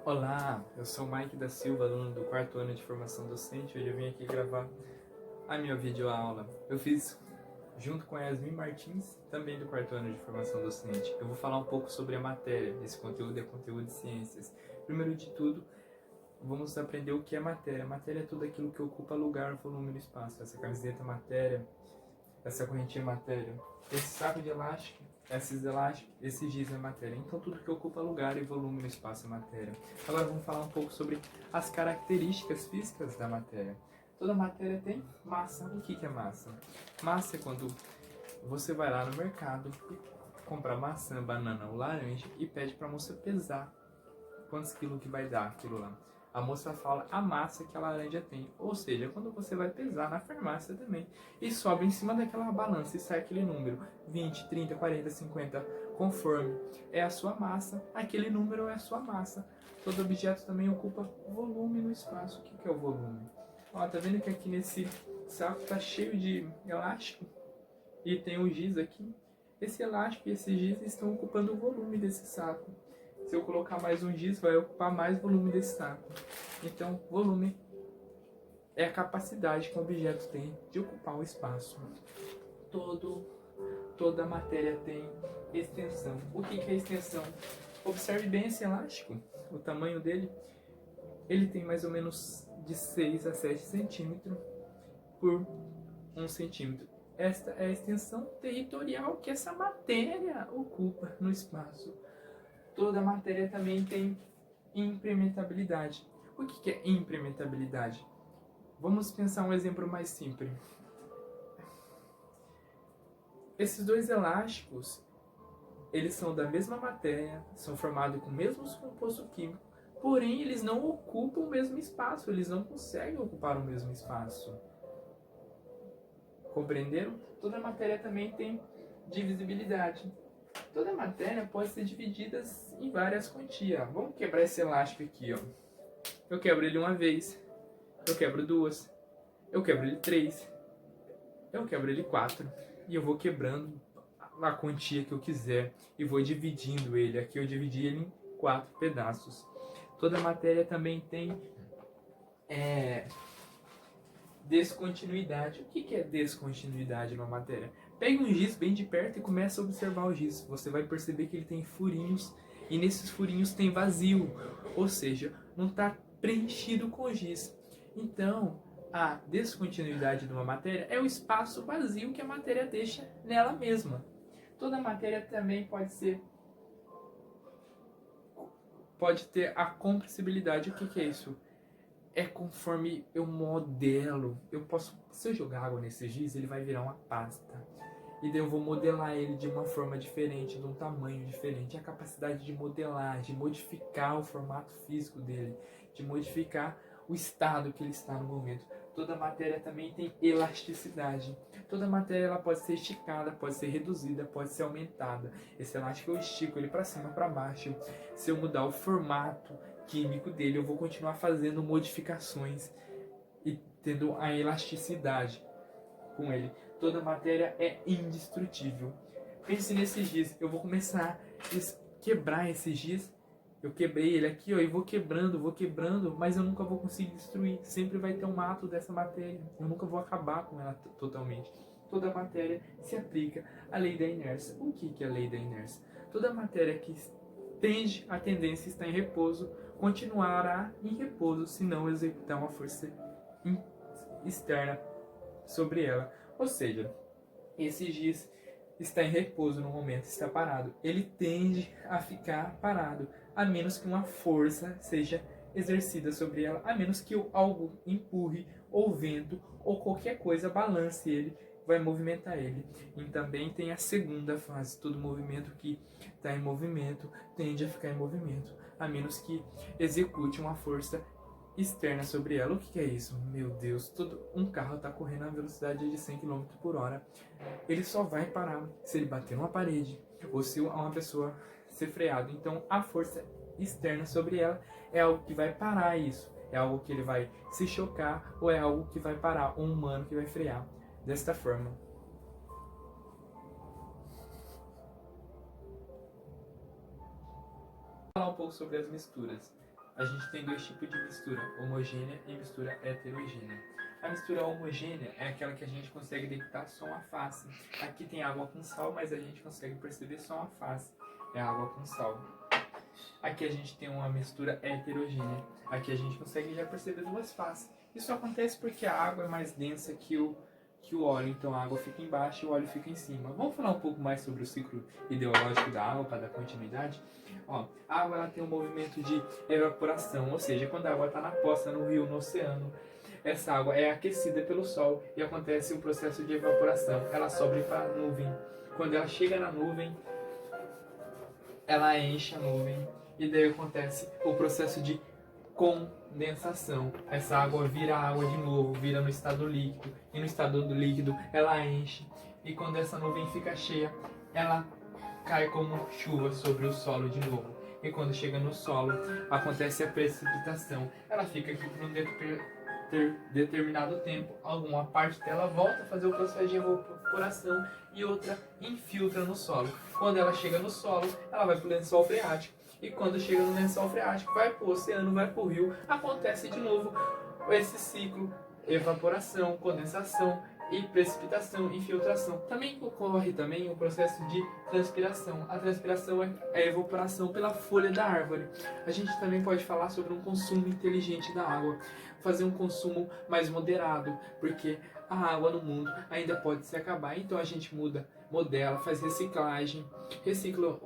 Olá, eu sou o Mike da Silva, aluno do 4º ano de formação docente. Hoje eu vim aqui gravar a minha videoaula. Eu fiz junto com a Yasmin Martins, também do 4º ano de formação docente. Eu vou falar um pouco sobre a matéria. Esse conteúdo é conteúdo de ciências. Primeiro de tudo, vamos aprender o que é matéria. Matéria é tudo aquilo que ocupa lugar, volume no espaço. Essa camiseta é matéria, essa correntinha é matéria, esse saco de elástico, esses elásticos, esse giz é matéria. Então tudo que ocupa lugar e volume no espaço é matéria. Agora vamos falar um pouco sobre as características físicas da matéria. Toda matéria tem massa. O que é massa? Massa é quando você vai lá no mercado e compra maçã, banana ou laranja e pede para a moça pesar quantos quilos que vai dar aquilo lá. A moça fala a massa que a laranja tem. Ou seja, quando você vai pesar na farmácia também. E sobe em cima daquela balança e sai aquele número. 20, 30, 40, 50. Conforme é a sua massa, aquele número é a sua massa. Todo objeto também ocupa volume no espaço. O que é o volume? Ó, tá vendo que aqui nesse saco tá cheio de elástico? E tem o giz aqui. Esse elástico e esse giz estão ocupando o volume desse saco. Se eu colocar mais um giz, vai ocupar mais volume desse saco. Então, volume é a capacidade que o objeto tem de ocupar o espaço. Toda a matéria tem extensão. O que é extensão? Observe bem esse elástico, o tamanho dele. Ele tem mais ou menos de 6 a 7 centímetros por 1 centímetro. Esta é a extensão territorial que essa matéria ocupa no espaço. Toda matéria também tem impermeabilidade. O que é impermeabilidade? Vamos pensar um exemplo mais simples. Esses dois elásticos, eles são da mesma matéria, são formados com o mesmo composto químico, porém eles não ocupam o mesmo espaço, eles não conseguem ocupar o mesmo espaço. Compreenderam? Toda matéria também tem divisibilidade. Toda matéria pode ser dividida em várias quantias. Vamos quebrar esse elástico aqui, ó. Eu quebro ele uma vez, eu quebro duas, eu quebro ele 3, eu quebro ele 4. E eu vou quebrando a quantia que eu quiser e vou dividindo ele. Aqui eu dividi ele em 4 pedaços. Toda matéria também tem descontinuidade. O que é descontinuidade numa matéria? Pegue um giz bem de perto e comece a observar o giz. Você vai perceber que ele tem furinhos e nesses furinhos tem vazio, ou seja, não está preenchido com giz. Então, a descontinuidade de uma matéria é o espaço vazio que a matéria deixa nela mesma. Toda matéria também pode ter a compressibilidade. O que é isso? É conforme eu modelo. Se eu jogar água nesse giz, ele vai virar uma pasta. E daí eu vou modelar ele de uma forma diferente, de um tamanho diferente. A capacidade de modelar, de modificar o formato físico dele, de modificar o estado que ele está no momento. Toda matéria também tem elasticidade. Toda matéria ela pode ser esticada, pode ser reduzida, pode ser aumentada. Esse elástico eu estico ele para cima, para baixo. Se eu mudar o formato químico dele, eu vou continuar fazendo modificações e tendo a elasticidade com ele. Toda matéria é indestrutível. Pense nesse giz. Eu vou começar a quebrar esse giz. Eu quebrei ele aqui, ó, e vou quebrando, mas eu nunca vou conseguir destruir. Sempre vai ter um ato dessa matéria. Eu nunca vou acabar com ela totalmente. Toda matéria se aplica à lei da inércia. O que é a lei da inércia? Toda matéria que tende a tendência a estar em repouso continuará em repouso se não executar uma força externa sobre ela. Ou seja, esse giz está em repouso no momento, está parado. Ele tende a ficar parado, a menos que uma força seja exercida sobre ela, a menos que algo empurre, ou vento, ou qualquer coisa balance ele, vai movimentar ele. E também tem a segunda fase, todo movimento que está em movimento tende a ficar em movimento, a menos que execute uma força externa sobre ela. O que é isso? Meu Deus, um carro está correndo a velocidade de 100 km por hora. Ele só vai parar se ele bater numa parede ou se uma pessoa ser freada. Então a força externa sobre ela é algo que vai parar isso. É algo que ele vai se chocar ou é algo que vai parar um humano que vai frear. Desta forma. Vou falar um pouco sobre as misturas. a gente tem dois tipos de mistura, homogênea e mistura heterogênea. A mistura homogênea é aquela que a gente consegue detectar só uma face. Aqui tem água com sal, mas a gente consegue perceber só uma face. É água com sal. Aqui a gente tem uma mistura heterogênea. Aqui a gente consegue já perceber duas faces. Isso acontece porque a água é mais densa que o óleo, então a água fica embaixo e o óleo fica em cima. Vamos falar um pouco mais sobre o ciclo ideológico da água para dar continuidade? Ó, a água ela tem um movimento de evaporação, ou seja, quando a água está na poça, no rio, no oceano, essa água é aquecida pelo sol e acontece o processo de evaporação. Ela sobe para a nuvem. Quando ela chega na nuvem, ela enche a nuvem e daí acontece o processo de condensação. Essa água vira água de novo, vira no estado líquido, e no estado do líquido ela enche, e quando essa nuvem fica cheia, ela cai como chuva sobre o solo de novo. E quando chega no solo, acontece a precipitação. Ela fica aqui por um determinado tempo, alguma parte dela volta a fazer o processo de evaporação e outra infiltra no solo. Quando ela chega no solo, ela vai para o lençol freático. E quando chega no lençol freático, vai para o oceano, vai para o rio, acontece de novo esse ciclo: evaporação, condensação e precipitação, infiltração. Também ocorre também o processo de transpiração. A transpiração é a evaporação pela folha da árvore. A gente também pode falar sobre um consumo inteligente da água, fazer um consumo mais moderado, porque a água no mundo ainda pode se acabar, então a gente modela, faz reciclagem, recicla